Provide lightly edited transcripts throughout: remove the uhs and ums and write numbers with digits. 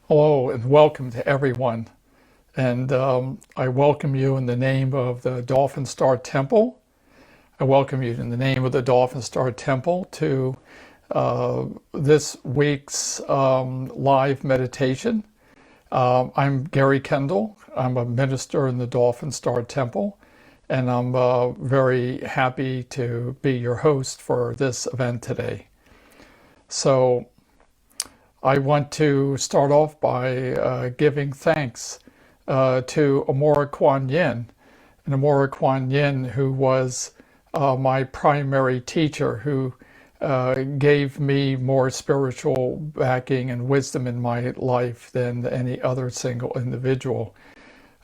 Hello and welcome to everyone. And I welcome you in the name of the Dolphin Star Temple. I welcome you in the name of the Dolphin Star Temple to this week's live meditation. I'm Gary Kendall. I'm a minister in the Dolphin Star Temple, and I'm very happy to be your host for this event today. So I want to start off by giving thanks to Amorah Quan Yin, and Amorah Quan Yin, who was my primary teacher, who gave me more spiritual backing and wisdom in my life than any other single individual.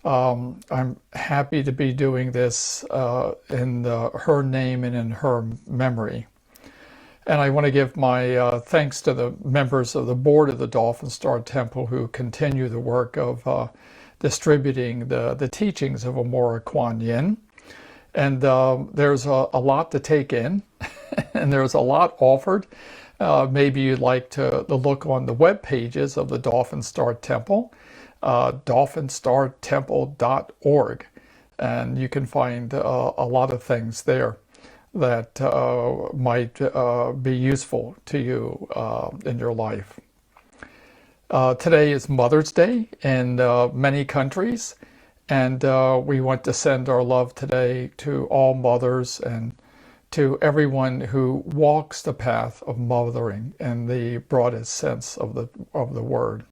I'm happy to be doing this in her name and in her memory. And I want to give my thanks to the members of the board of the Dolphin Star Temple who continue the work of distributing the teachings of Amorah Quan Yin. And there's a lot to take in, and there's a lot offered. Maybe you'd like to look on the web pages of the Dolphin Star Temple, dolphinstartemple.org, and you can find a lot of things there that might be useful to you in your life. Today is Mother's Day in many countries, and we want to send our love today to all mothers and to everyone who walks the path of mothering in the broadest sense of the word.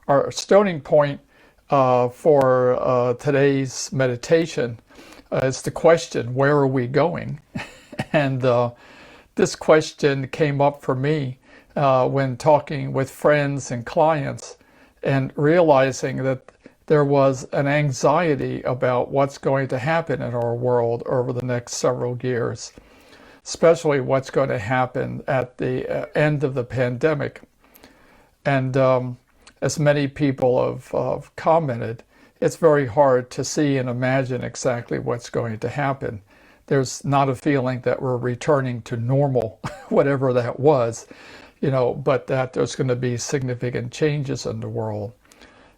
Our starting point for today's meditation is the question, where are we going? And this question came up for me when talking with friends and clients and realizing that there was an anxiety about what's going to happen in our world over the next several years, especially what's going to happen at the end of the pandemic. And as many people have commented, it's very hard to see and imagine exactly what's going to happen. There's not a feeling that we're returning to normal, whatever that was, but that there's going to be significant changes in the world.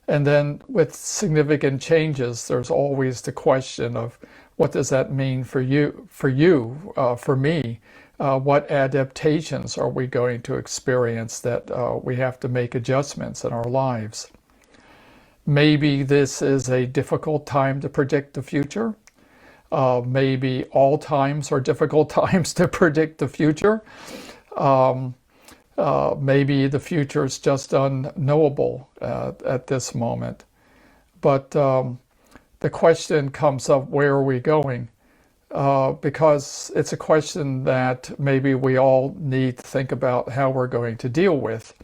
And then with significant changes, there's always the question of what does that mean for me? What adaptations are we going to experience that we have to make adjustments in our lives? Maybe this is a difficult time to predict the future. Maybe all times are difficult times to predict the future. Maybe the future is just unknowable at this moment. But the question comes up, where are we going? Because it's a question that maybe we all need to think about how we're going to deal with.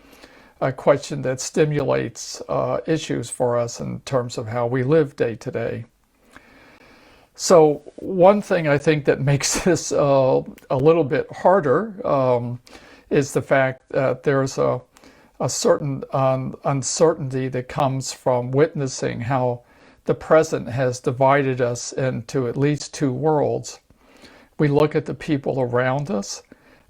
A question that stimulates issues for us in terms of how we live day to day. So one thing I think that makes this a little bit harder is the fact that there's a certain uncertainty that comes from witnessing how the present has divided us into at least two worlds. We look at the people around us,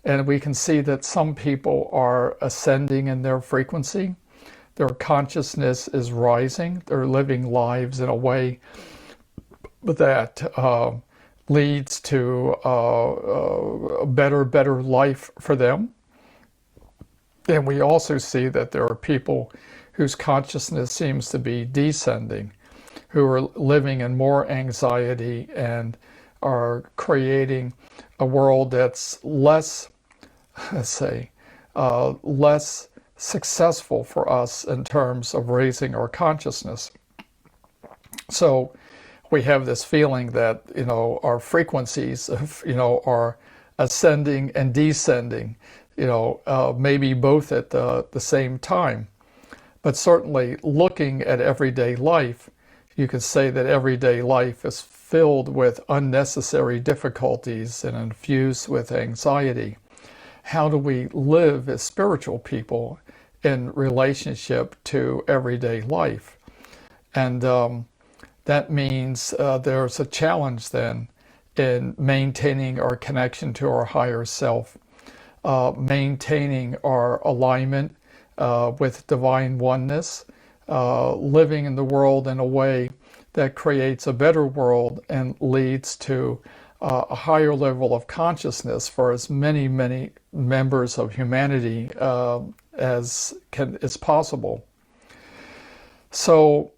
and we can see that some people are ascending in their frequency. Their consciousness is rising. They're living lives in a way that leads to a better life for them. And we also see that there are people whose consciousness seems to be descending, who are living in more anxiety and are creating a world that's less, let's say, less successful for us in terms of raising our consciousness. So we have this feeling that, our frequencies, are ascending and descending, maybe both at the same time. But certainly looking at everyday life, you could say that everyday life is filled with unnecessary difficulties and infused with anxiety. How do we live as spiritual people in relationship to everyday life? And that means there's a challenge then in maintaining our connection to our higher self, maintaining our alignment with divine oneness, living in the world in a way that creates a better world and leads to a higher level of consciousness for as many members of humanity as is possible. So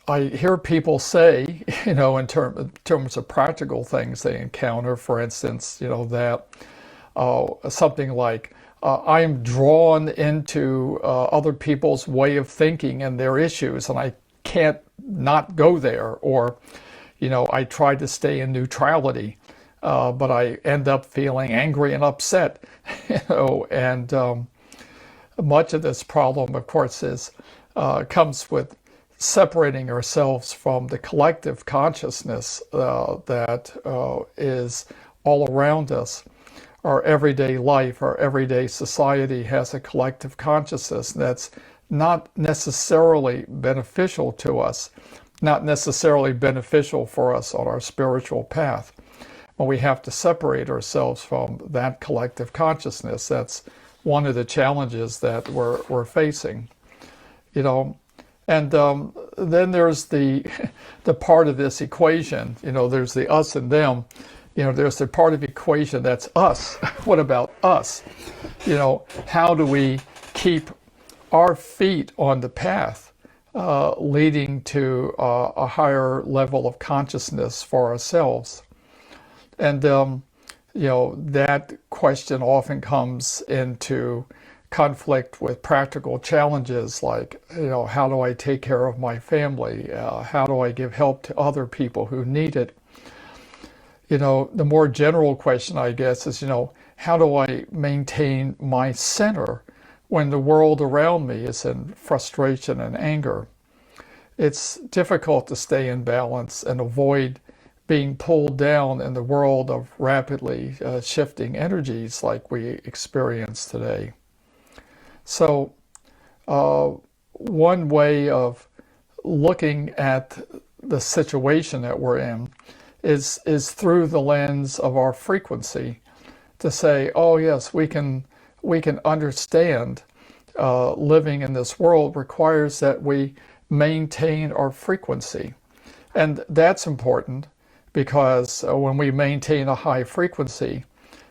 I hear people say, in terms of practical things they encounter, for instance, that something like, I am drawn into other people's way of thinking and their issues, and I can't not go there. Or, I try to stay in neutrality, but I end up feeling angry and upset. And much of this problem, of course, comes with separating ourselves from the collective consciousness that is all around us. Our everyday life, our everyday society has a collective consciousness that's not necessarily beneficial to us, not necessarily beneficial for us on our spiritual path. Well, we have to separate ourselves from that collective consciousness. That's one of the challenges that we're facing, And then there's the part of this equation, there's the us and them. There's the part of the equation that's us. What about us? How do we keep our feet on the path, leading to a higher level of consciousness for ourselves? And, that question often comes into conflict with practical challenges like, how do I take care of my family? How do I give help to other people who need it? The more general question, I guess, is, how do I maintain my center when the world around me is in frustration and anger? It's difficult to stay in balance and avoid being pulled down in the world of rapidly shifting energies like we experience today. So one way of looking at the situation that we're in is through the lens of our frequency, to say, oh yes, we can understand living in this world requires that we maintain our frequency. And that's important because when we maintain a high frequency,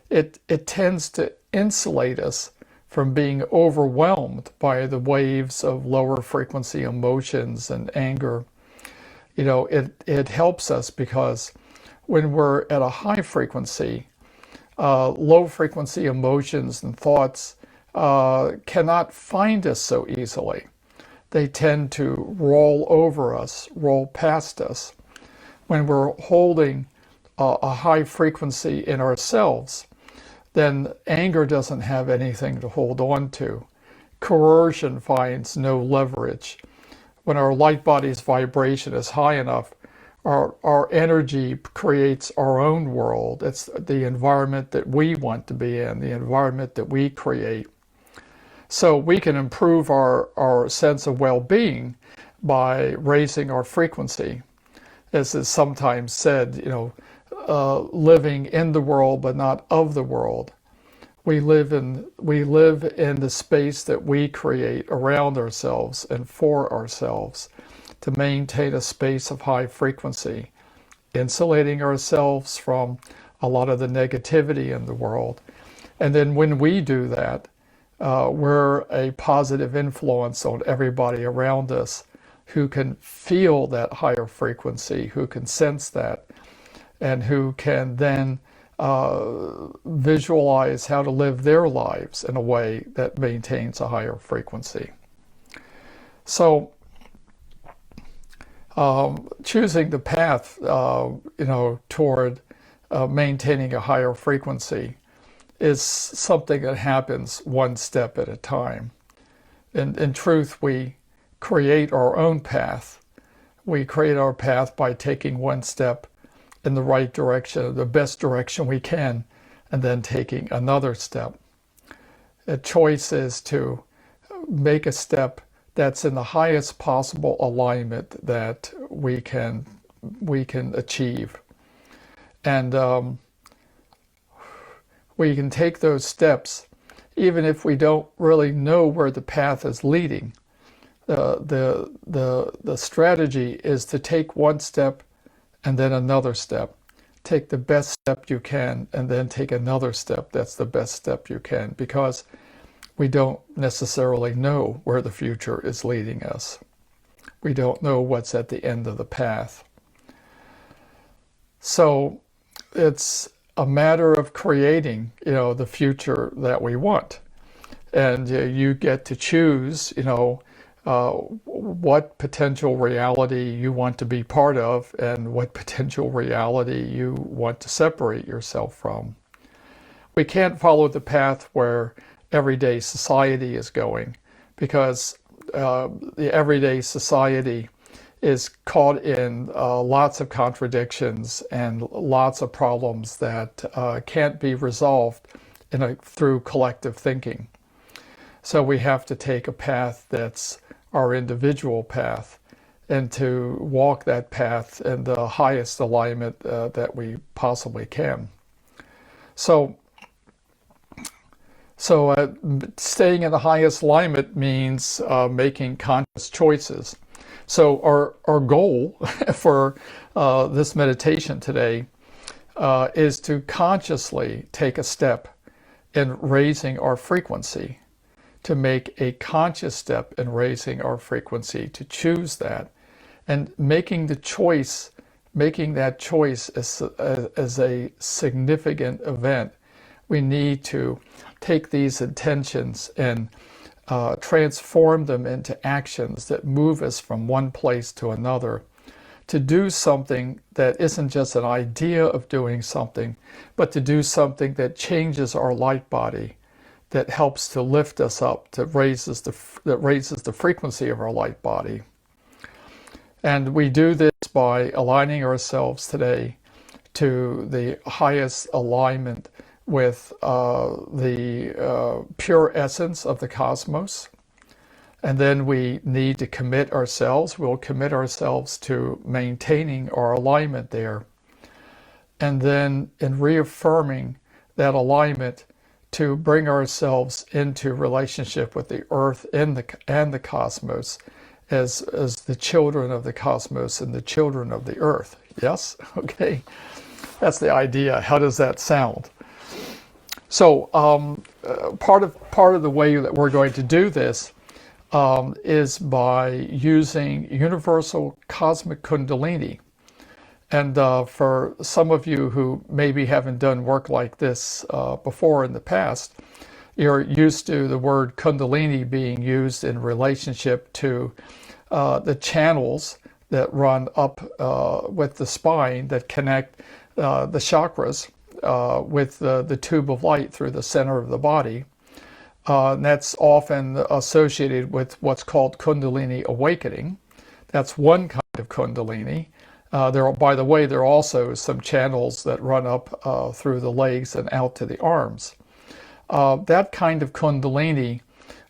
it tends to insulate us from being overwhelmed by the waves of lower frequency emotions and anger. It helps us because when we're at a high frequency, low frequency emotions and thoughts cannot find us so easily. They tend to roll over us, roll past us. When we're holding a high frequency in ourselves, then anger doesn't have anything to hold on to. Coercion finds no leverage. When our light body's vibration is high enough, our energy creates our own world. It's the environment that we want to be in, the environment that we create. So we can improve our sense of well-being by raising our frequency. As is sometimes said, living in the world but not of the world. We live in the space that we create around ourselves and for ourselves to maintain a space of high frequency, insulating ourselves from a lot of the negativity in the world. And then when we do that, we're a positive influence on everybody around us who can feel that higher frequency, who can sense that, and who can then visualize how to live their lives in a way that maintains a higher frequency. So choosing the path, toward maintaining a higher frequency is something that happens one step at a time. In truth, we create our own path. We create our path by taking one step in the right direction, the best direction we can, and then taking another step. The choice is to make a step that's in the highest possible alignment that we can achieve. And we can take those steps even if we don't really know where the path is leading. The strategy is to take one step and then another step. Take the best step you can and then take another step that's the best step you can, because we don't necessarily know where the future is leading us. We don't know what's at the end of the path. So it's a matter of creating, the future that we want. And you get to choose, what potential reality you want to be part of and what potential reality you want to separate yourself from. We can't follow the path where everyday society is going, because the everyday society is caught in lots of contradictions and lots of problems that can't be resolved through collective thinking. So we have to take a path that's our individual path, and to walk that path in the highest alignment that we possibly can. So staying in the highest alignment means making conscious choices. So our goal for this meditation today is to consciously take a step in raising our frequency, to make a conscious step in raising our frequency, to choose that, and making that choice as a significant event. We need to take these intentions and transform them into actions that move us from one place to another, to do something that isn't just an idea of doing something, but to do something that changes our light body, that helps to lift us up, that raises the frequency of our light body. And we do this by aligning ourselves today to the highest alignment with the pure essence of the cosmos. And then we need to commit ourselves. We'll commit ourselves to maintaining our alignment there. And then in reaffirming that alignment, to bring ourselves into relationship with the earth and the cosmos as the children of the cosmos and the children of the earth. Yes? Okay. That's the idea. How does that sound? So part of the way that we're going to do this is by using universal cosmic kundalini. And for some of you who maybe haven't done work like this before in the past, you're used to the word kundalini being used in relationship to the channels that run up with the spine that connect the chakras with the tube of light through the center of the body. And that's often associated with what's called kundalini awakening. That's one kind of kundalini. By the way, there are also some channels that run up through the legs and out to the arms. That kind of kundalini,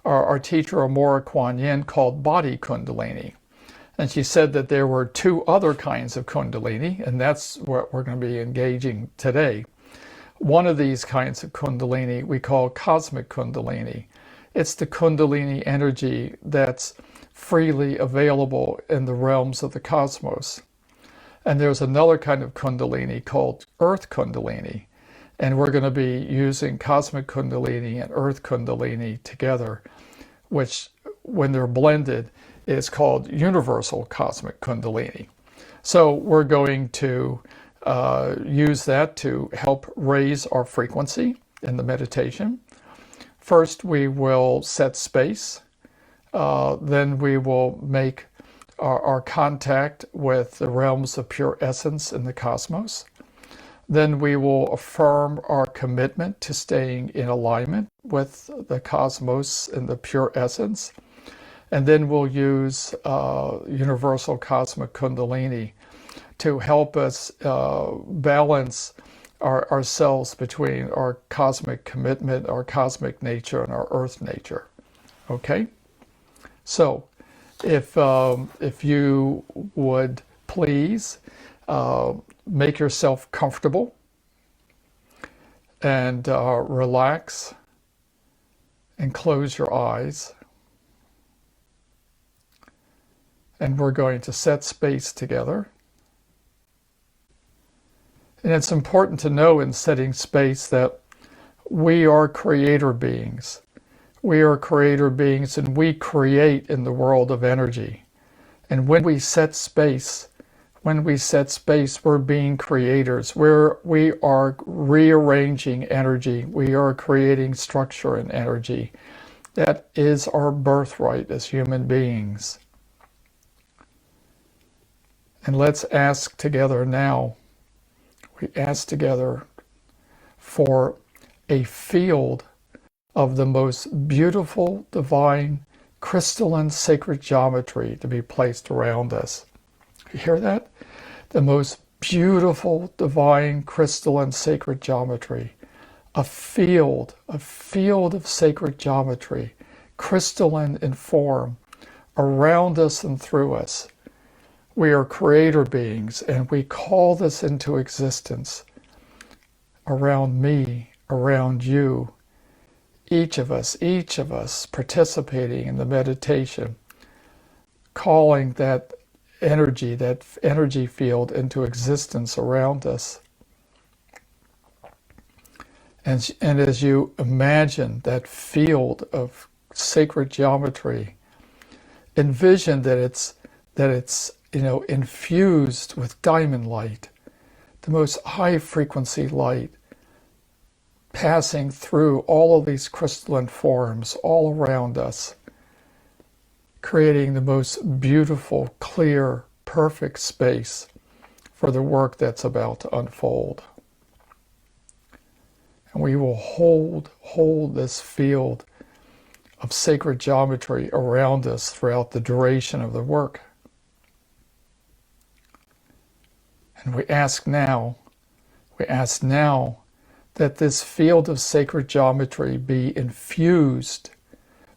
our teacher Amorah Quan Yin called body kundalini. And she said that there were two other kinds of kundalini, and that's what we're going to be engaging today. One of these kinds of kundalini we call cosmic kundalini. It's the kundalini energy that's freely available in the realms of the cosmos. And there's another kind of kundalini called earth kundalini. And we're going to be using cosmic kundalini and earth kundalini together, which when they're blended is called universal cosmic kundalini. So we're going to use that to help raise our frequency in the meditation. First, we will set space. Then we will make our contact with the realms of pure essence in the cosmos. Then we will affirm our commitment to staying in alignment with the cosmos and the pure essence. And then we'll use universal cosmic kundalini to help us balance ourselves between our cosmic commitment, our cosmic nature, and our earth nature. Okay? So, if you would please make yourself comfortable and relax and close your eyes. And we're going to set space together. And it's important to know in setting space that we are creator beings. We are creator beings, and we create in the world of energy. And when we set space, we're being creators. We are rearranging energy. We are creating structure and energy. That is our birthright as human beings. And let's ask together now. We ask together for a field of the most beautiful, divine, crystalline, sacred geometry to be placed around us. You hear that? The most beautiful, divine, crystalline, sacred geometry. A field of sacred geometry, crystalline in form, around us and through us. We are creator beings, and we call this into existence around me, around you, each of us participating in the meditation, calling that energy field into existence around us. And as you imagine that field of sacred geometry, envision that it's infused with diamond light, the most high frequency light, passing through all of these crystalline forms all around us, creating the most beautiful, clear, perfect space for the work that's about to unfold. And we will hold this field of sacred geometry around us throughout the duration of the work. And we ask now that this field of sacred geometry be infused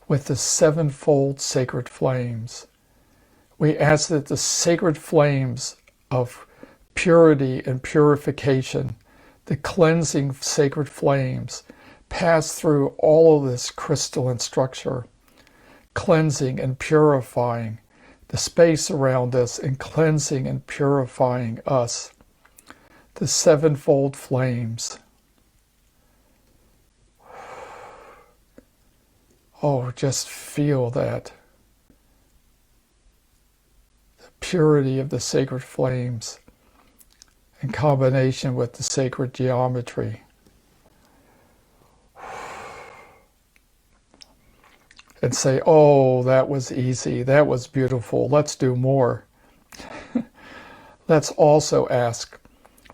with the sevenfold sacred flames. We ask that the sacred flames of purity and purification, the cleansing sacred flames, pass through all of this crystalline structure, cleansing and purifying the space around us and cleansing and purifying us. The sevenfold flames. Oh, just feel that. The purity of the sacred flames in combination with the sacred geometry. And say, oh, that was easy, that was beautiful, let's do more. Let's also ask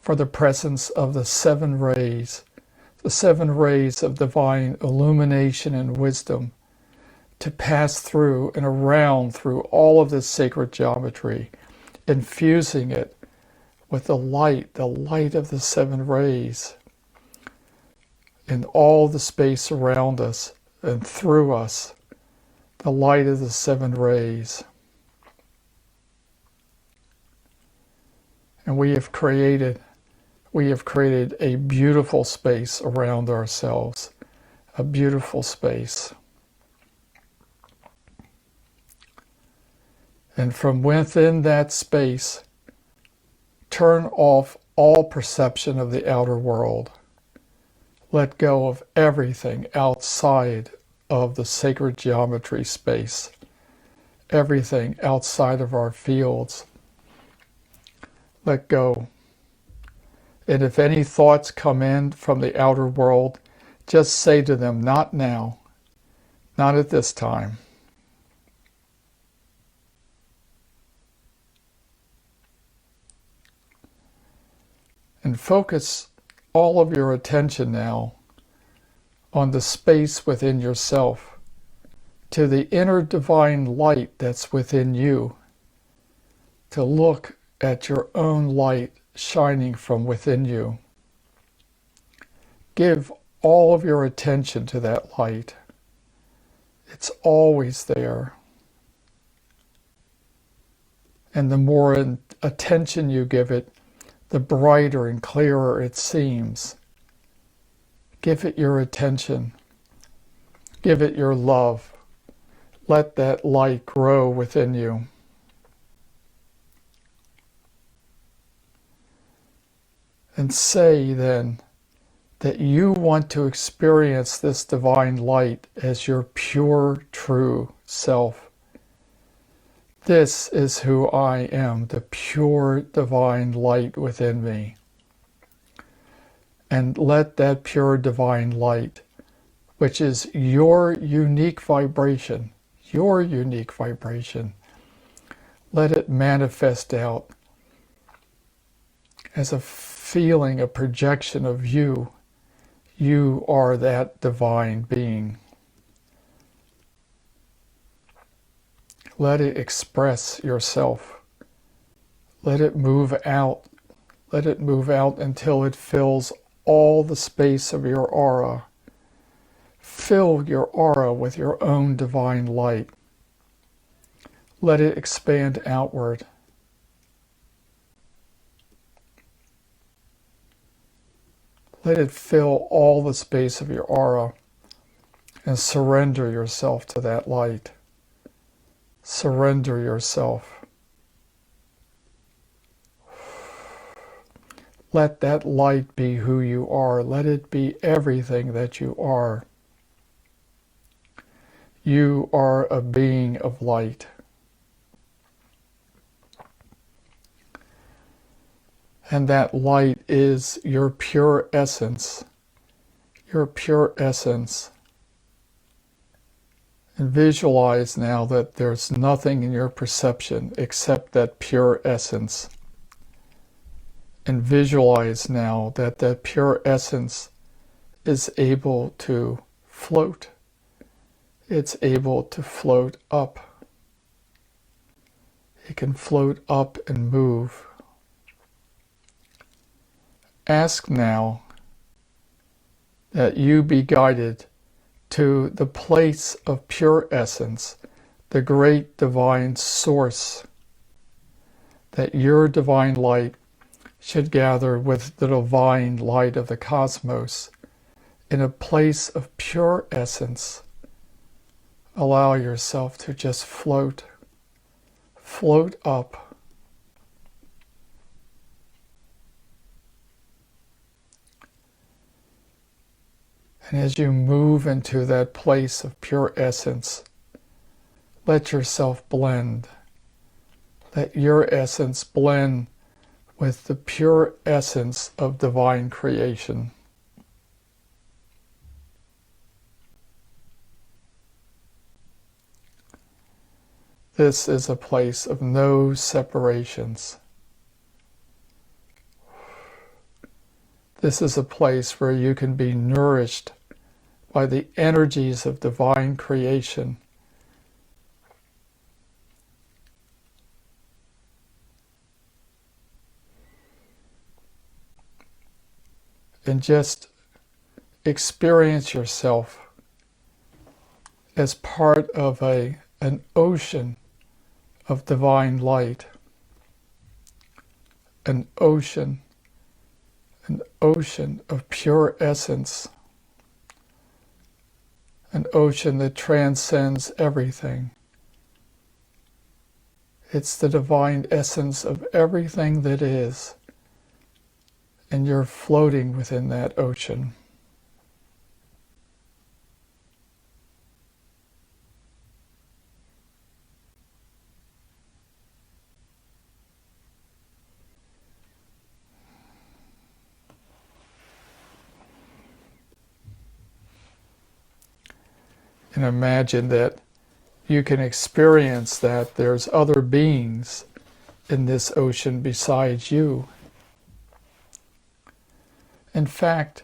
for the presence of the seven rays of divine illumination and wisdom to pass through and around through all of this sacred geometry, infusing it with the light of the seven rays in all the space around us and through us, the light of the seven rays. And we have created a beautiful space around ourselves, a beautiful space. And from within that space, turn off all perception of the outer world. Let go of everything outside of the sacred geometry space, everything outside of our fields. Let go. And if any thoughts come in from the outer world, just say to them, not now, not at this time. And focus all of your attention now on the space within yourself, to the inner divine light that's within you, to look at your own light shining from within you. Give all of your attention to that light. It's always there. And the more attention you give it, the brighter and clearer it seems. Give it your attention. Give it your love. Let that light grow within you. And say then that you want to experience this divine light as your pure, true self. This is who I am, the pure divine light within me. And let that pure divine light, which is your unique vibration, let it manifest out as a feeling, a projection of you. You are that divine being. Let it express yourself. Let it move out. Let it move out until it fills all the space of your aura. Fill your aura with your own divine light. Let it expand outward. Let it fill all the space of your aura and surrender yourself to that light. Surrender yourself. Let that light be who you are. Let it be everything that you are. You are a being of light. And that light is your pure essence. Your pure essence. And visualize now that there's nothing in your perception except that pure essence. And visualize now that that pure essence is able to float. It's able to float up. It can float up and move. Ask now that you be guided to the place of pure essence, the great divine source, that your divine light should gather with the divine light of the cosmos in a place of pure essence. Allow yourself to just float up. And as you move into that place of pure essence, let yourself blend. Let your essence blend with the pure essence of divine creation. This is a place of no separations. This is a place where you can be nourished by the energies of divine creation. And just experience yourself as part of an ocean of divine light. An ocean of pure essence. An ocean that transcends everything. It's the divine essence of everything that is. And you're floating within that ocean. And imagine that you can experience that there's other beings in this ocean besides you. In fact,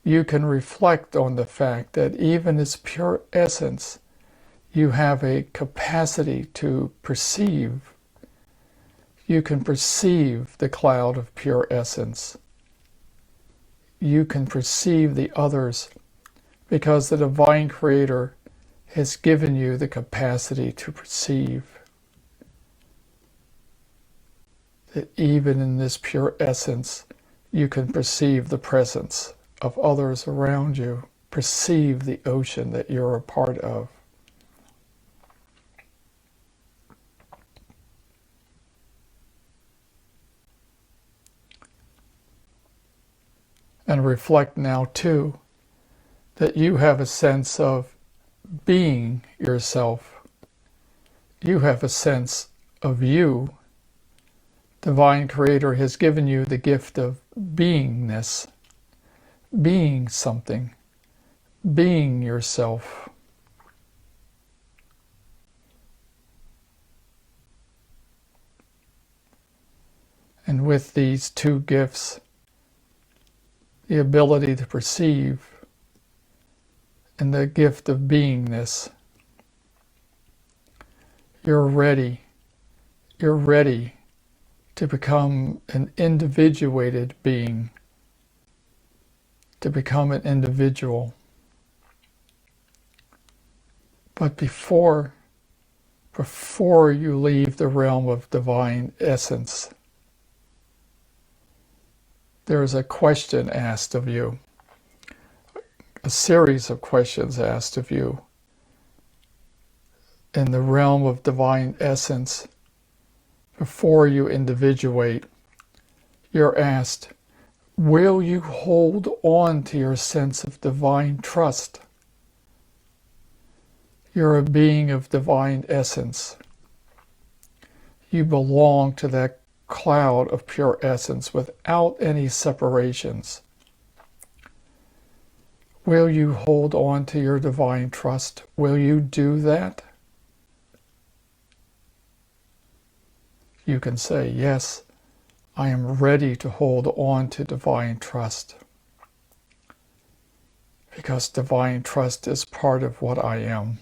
you can reflect on the fact that even as pure essence, you have a capacity to perceive. You can perceive the cloud of pure essence. You can perceive the others because the divine creator has given you the capacity to perceive. That even in this pure essence, you can perceive the presence of others around you. perceive the ocean that you're a part of. And reflect now too that you have a sense of being yourself. You have a sense of you. Divine Creator has given you the gift of beingness, being something, being yourself. And with these two gifts, the ability to perceive and the gift of beingness, you're ready to become an individuated being, to become an individual. But before you leave the realm of divine essence, there is a question asked of you, a series of questions asked of you. In the realm of divine essence, before you individuate, you're asked, will you hold on to your sense of divine trust? You're a being of divine essence. You belong to that cloud of pure essence without any separations. Will you hold on to your divine trust? Will you do that? You can say, yes, I am ready to hold on to divine trust. Because divine trust is part of what I am.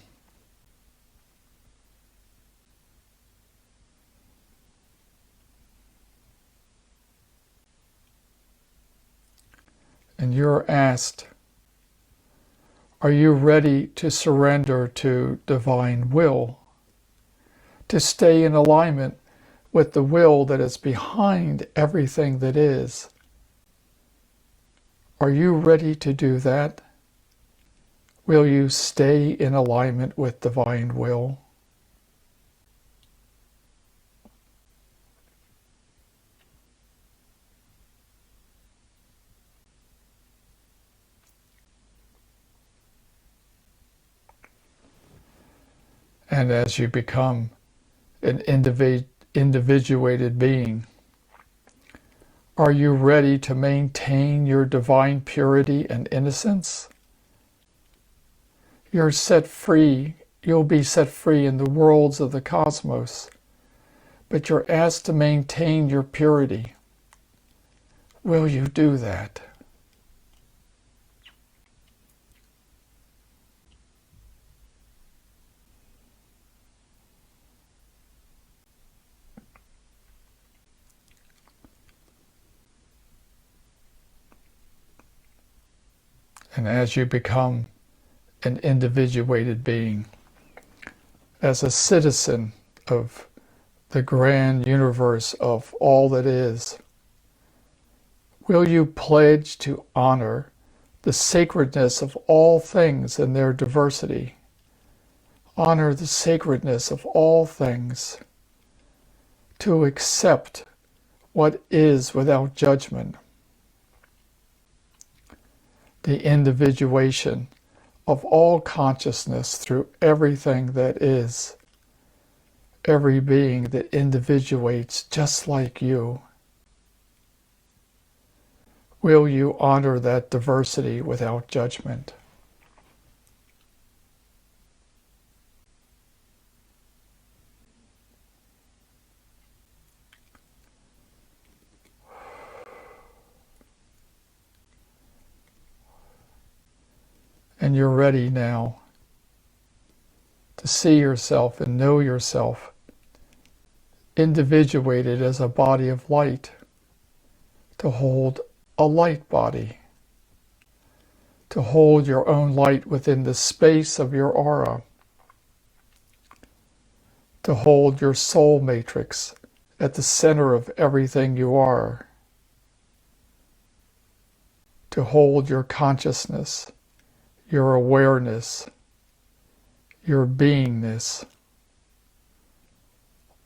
And you're asked, are you ready to surrender to divine will? To stay in alignment with the will that is behind everything that is? Are you ready to do that? Will you stay in alignment with divine will? And as you become an individuated being, are you ready to maintain your divine purity and innocence? You're set free. You'll be set free in the worlds of the cosmos, but you're asked to maintain your purity. Will you do that? And as you become an individuated being, as a citizen of the grand universe of all that is, will you pledge to honor the sacredness of all things and their diversity? Honor the sacredness of all things, to accept what is without judgment. The individuation of all consciousness through everything that is. Every being that individuates just like you. Will you honor that diversity without judgment? And you're ready now to see yourself and know yourself individuated as a body of light, to hold a light body, to hold your own light within the space of your aura, to hold your soul matrix at the center of everything you are, to hold your consciousness, your awareness, your beingness,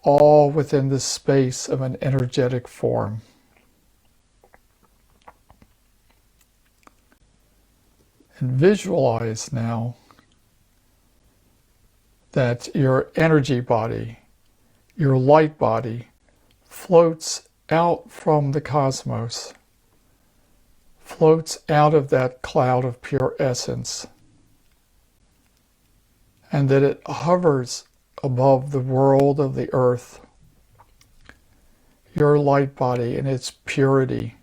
all within the space of an energetic form. And visualize now that your energy body, your light body, floats out from the cosmos, floats out of that cloud of pure essence, and that it hovers above the world of the earth. Your light body in its purity,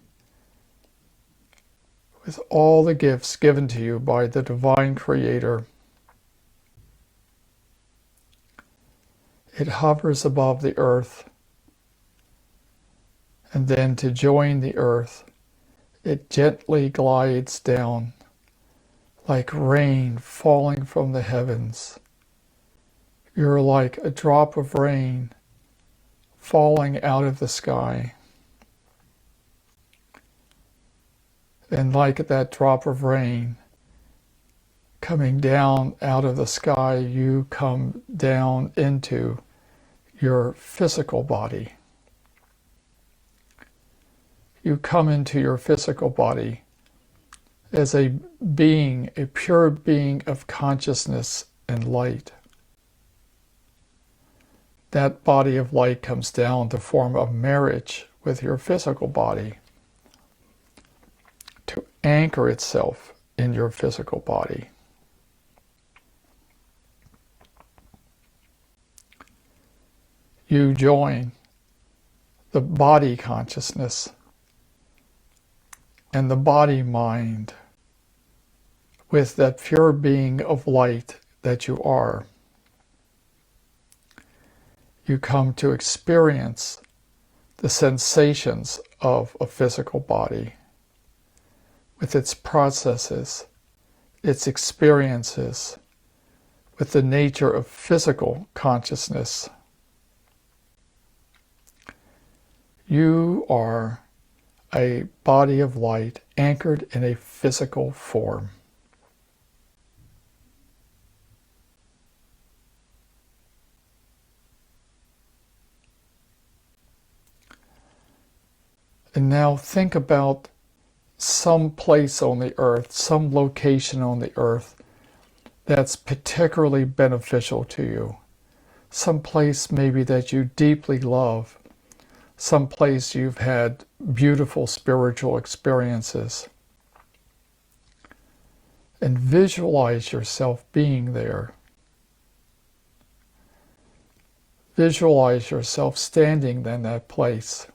with all the gifts given to you by the divine creator. It hovers above the earth, and then to join the earth, it gently glides down like rain falling from the heavens. You're like a drop of rain falling out of the sky. And like that drop of rain coming down out of the sky, you come down into your physical body. You come into your physical body as a being, a pure being of consciousness and light. That body of light comes down to form a marriage with your physical body, to anchor itself in your physical body. You join the body consciousness and the body mind with that pure being of light that you are. You come to experience the sensations of a physical body with its processes, its experiences, with the nature of physical consciousness. You are a body of light anchored in a physical form. And now think about some place on the earth, some location on the earth that's particularly beneficial to you. Some place maybe that you deeply love. Some place you've had beautiful spiritual experiences. And visualize yourself being there. Visualize yourself standing in that place.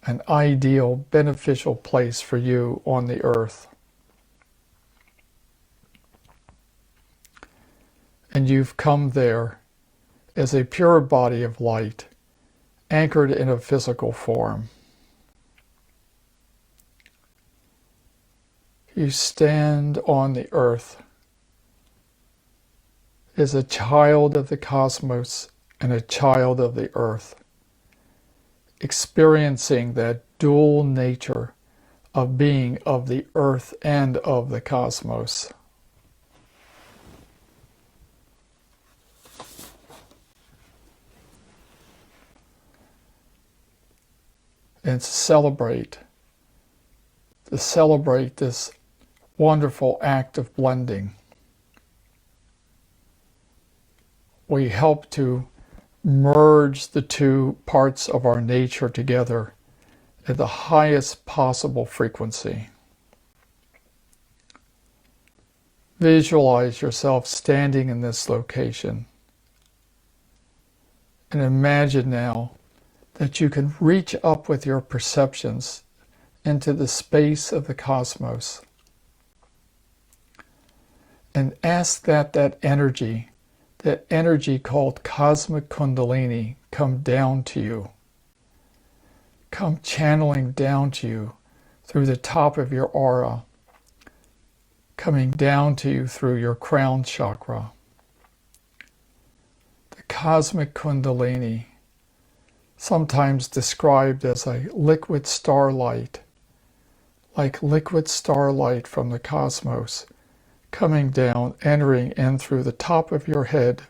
An ideal, beneficial place for you on the earth. And you've come there as a pure body of light, anchored in a physical form. You stand on the earth as a child of the cosmos and a child of the earth, experiencing that dual nature of being of the earth and of the cosmos. And to celebrate this wonderful act of blending. We help to merge the two parts of our nature together at the highest possible frequency. Visualize yourself standing in this location. And imagine now that you can reach up with your perceptions into the space of the cosmos and ask that energy called cosmic kundalini, come down to you. Come channeling down to you through the top of your aura, coming down to you through your crown chakra. The cosmic kundalini, sometimes described as a liquid starlight, like liquid starlight from the cosmos, coming down, entering in through the top of your head.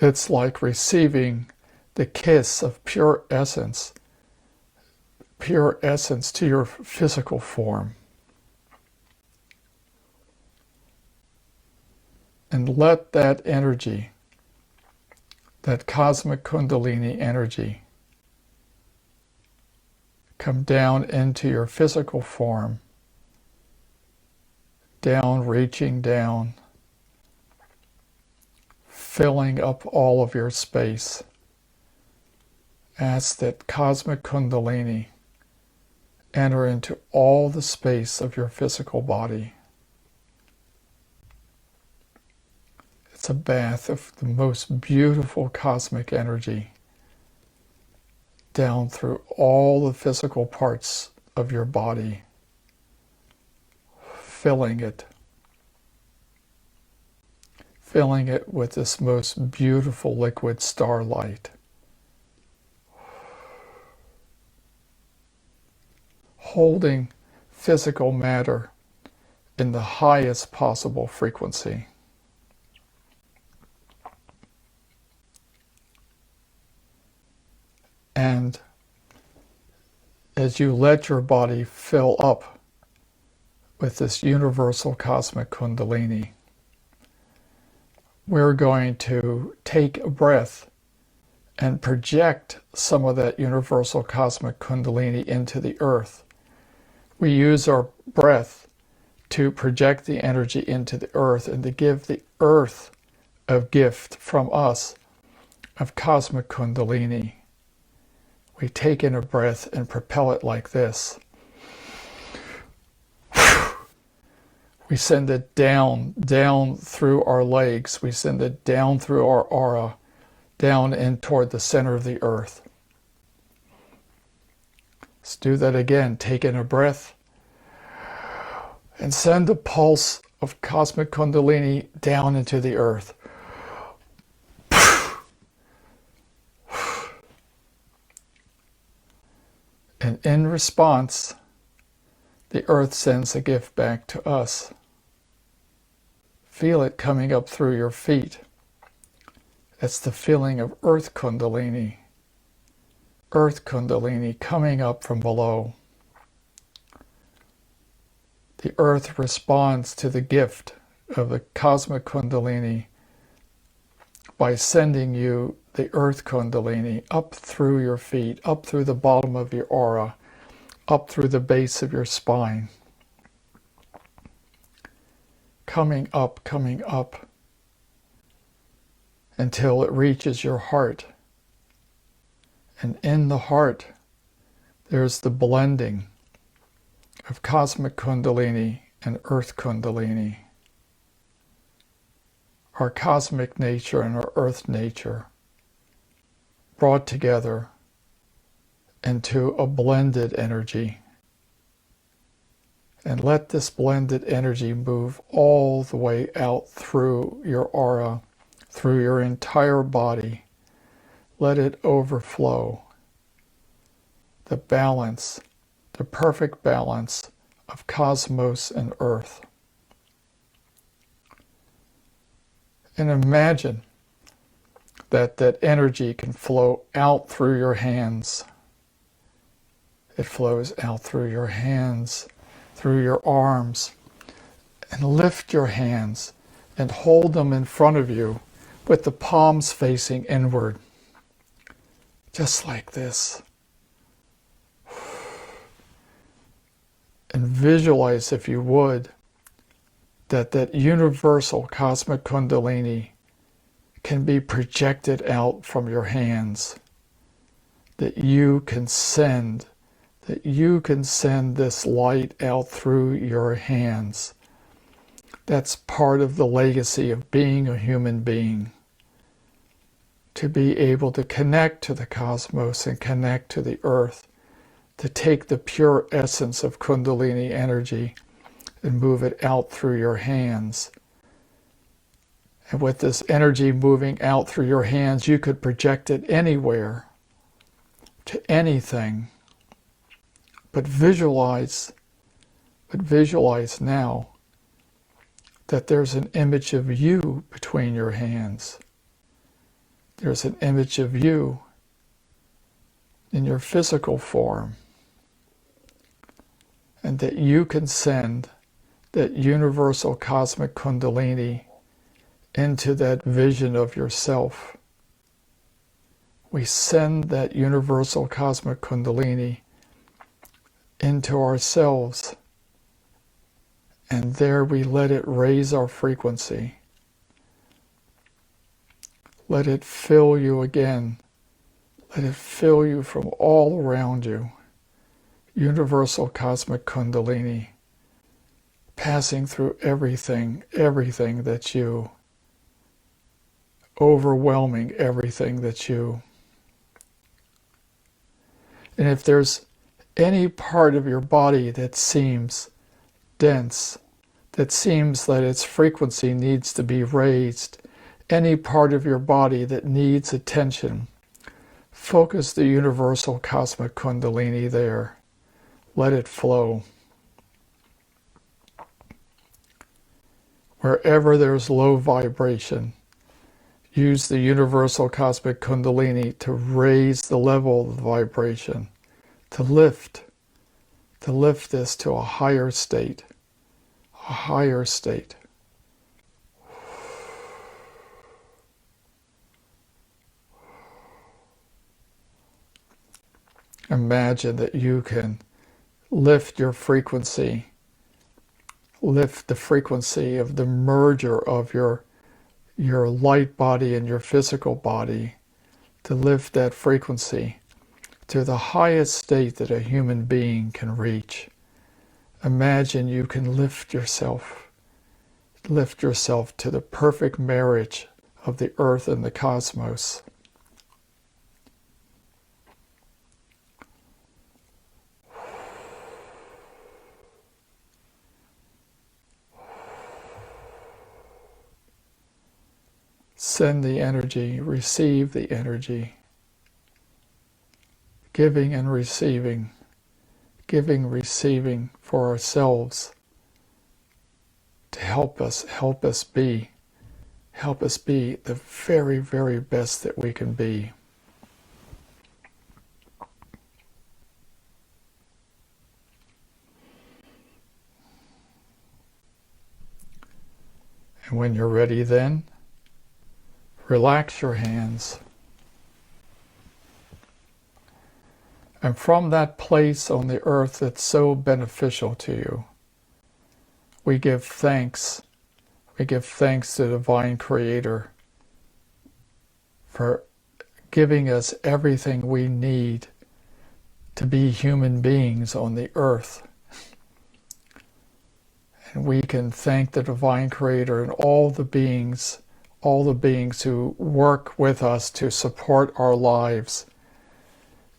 It's like receiving the kiss of pure essence to your physical form. And let that energy, that cosmic Kundalini energy, come down into your physical form, down, reaching down, filling up all of your space. Ask that cosmic Kundalini enter into all the space of your physical body. It's a bath of the most beautiful cosmic energy down through all the physical parts of your body, filling it with this most beautiful liquid starlight. Holding physical matter in the highest possible frequency. And as you let your body fill up with this universal cosmic Kundalini, we're going to take a breath and project some of that universal cosmic Kundalini into the earth. We use our breath to project the energy into the earth and to give the earth a gift from us of cosmic Kundalini. We take in a breath and propel it like this. We send it down through our legs. We send it down through our aura, down in toward the center of the earth. Let's do that again. Take in a breath and send a pulse of cosmic Kundalini down into the earth. And in response, the earth sends a gift back to us. Feel it coming up through your feet. It's the feeling of earth Kundalini. Earth Kundalini coming up from below. The earth responds to the gift of the cosmic Kundalini by sending you the earth Kundalini up through your feet, up through the bottom of your aura, up through the base of your spine. Coming up until it reaches your heart. And in the heart, there's the blending of cosmic Kundalini and earth Kundalini. Our cosmic nature and our earth nature brought together into a blended energy. And let this blended energy move all the way out through your aura, through your entire body. Let it overflow. The balance, the perfect balance of cosmos and earth. And imagine that energy can flow out through your hands. It flows out through your hands, through your arms, and lift your hands and hold them in front of you with the palms facing inward. Just like this. And visualize, if you would, that universal cosmic Kundalini can be projected out from your hands, that you can send this light out through your hands. That's part of the legacy of being a human being, to be able to connect to the cosmos and connect to the earth, to take the pure essence of Kundalini energy and move it out through your hands. And with this energy moving out through your hands, you could project it anywhere. to anything, but visualize now that there's an image of you between your hands. There's an image of you in your physical form, and that you can send that universal cosmic kundalini into that vision of yourself. We send that universal cosmic kundalini into ourselves, and there we let it raise our frequency. Let it fill you again. Let it fill you from all around you. Universal cosmic kundalini, passing through everything that you, overwhelming everything that you. And if there's any part of your body that seems dense, that seems that its frequency needs to be raised, any part of your body that needs attention, focus the universal cosmic kundalini there. Let it flow. Wherever there's low vibration, use the universal cosmic kundalini to raise the level of the vibration, to lift this to a higher state, a higher state. Imagine that you can lift your frequency, lift the frequency of the merger of your light body and your physical body, to lift that frequency to the highest state that a human being can reach. Imagine you can lift yourself to the perfect marriage of the earth and the cosmos. Send the energy, receive the energy, giving and receiving for ourselves, to help us be the very, very best that we can be. And when you're ready then, relax your hands. And from that place on the earth that's so beneficial to you, we give thanks. We give thanks to the Divine Creator for giving us everything we need to be human beings on the earth. And we can thank the Divine Creator and all the beings who work with us to support our lives.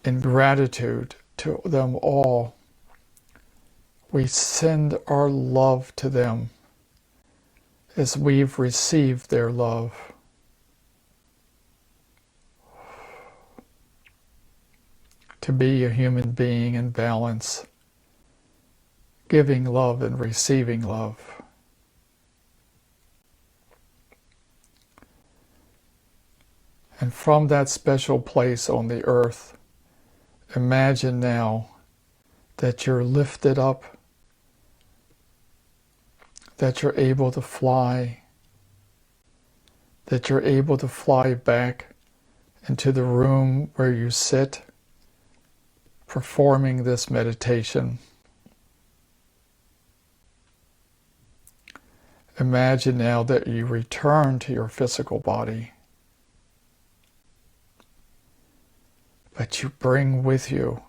In gratitude to them all, we send our love to them as we've received their love. To be a human being in balance, giving love and receiving love. And from that special place on the earth, imagine now that you're lifted up, that you're able to fly, that you're able to fly back into the room where you sit, performing this meditation. Imagine now that you return to your physical body, but you bring with you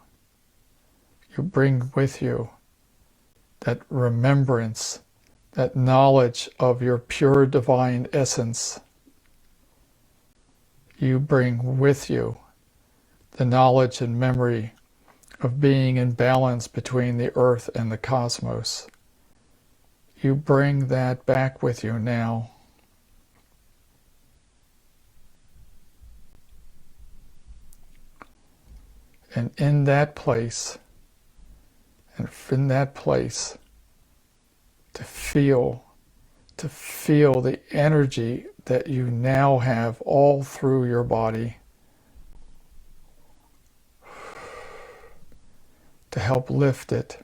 that remembrance, that knowledge of your pure divine essence. You bring with you the knowledge and memory of being in balance between the earth and the cosmos. You bring that back with you now. And in that place, to feel the energy that you now have all through your body to help lift it,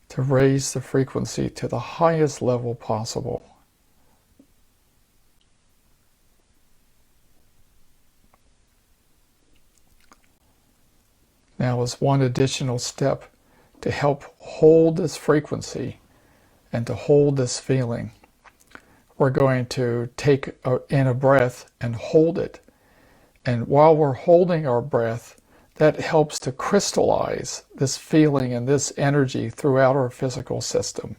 to raise the frequency to the highest level possible. Now, as one additional step to help hold this frequency and to hold this feeling, we're going to take in a breath and hold it. And while we're holding our breath, that helps to crystallize this feeling and this energy throughout our physical system.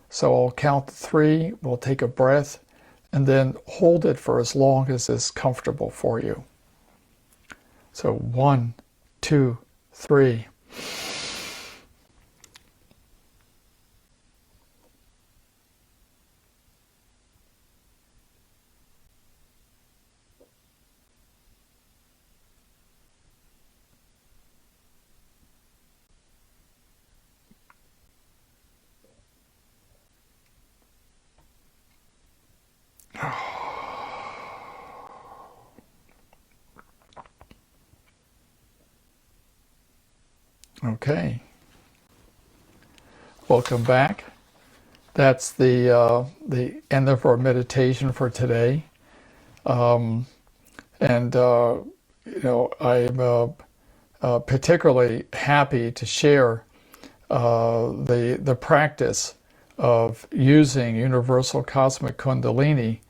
So I'll count to 3, we'll take a breath, and then hold it for as long as is comfortable for you. So 1, 2, 3. Okay. Welcome back. That's the end of our meditation for today. I'm particularly happy to share the practice of using Universal Cosmic Kundalini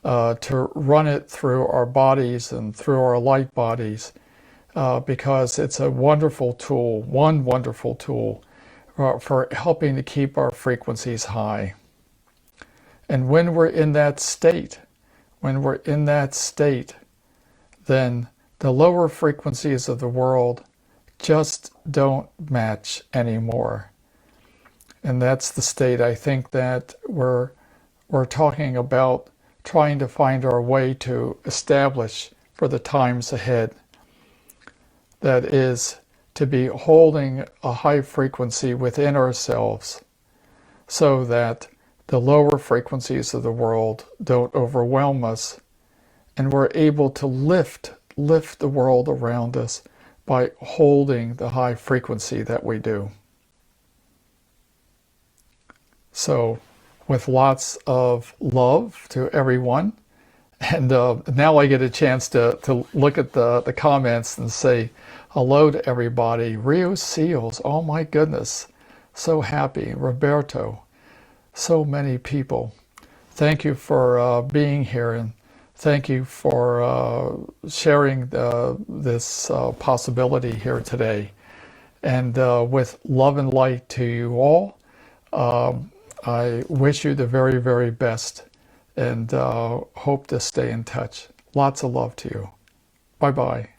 to run it through our bodies and through our light bodies, because it's a wonderful tool, one wonderful tool for helping to keep our frequencies high. And when we're in that state, then the lower frequencies of the world just don't match anymore. And that's the state I think that we're talking about trying to find our way to establish for the times ahead. That is to be holding a high frequency within ourselves so that the lower frequencies of the world don't overwhelm us, and we're able to lift the world around us by holding the high frequency that we do. So, with lots of love to everyone, and now I get a chance to look at the comments and say hello to everybody. Rio Seals, oh my goodness, so happy. Roberto, so many people. Thank you for being here, and thank you for sharing this possibility here today. And with love and light to you all, I wish you the very, very best, and hope to stay in touch. Lots of love to you. Bye-bye.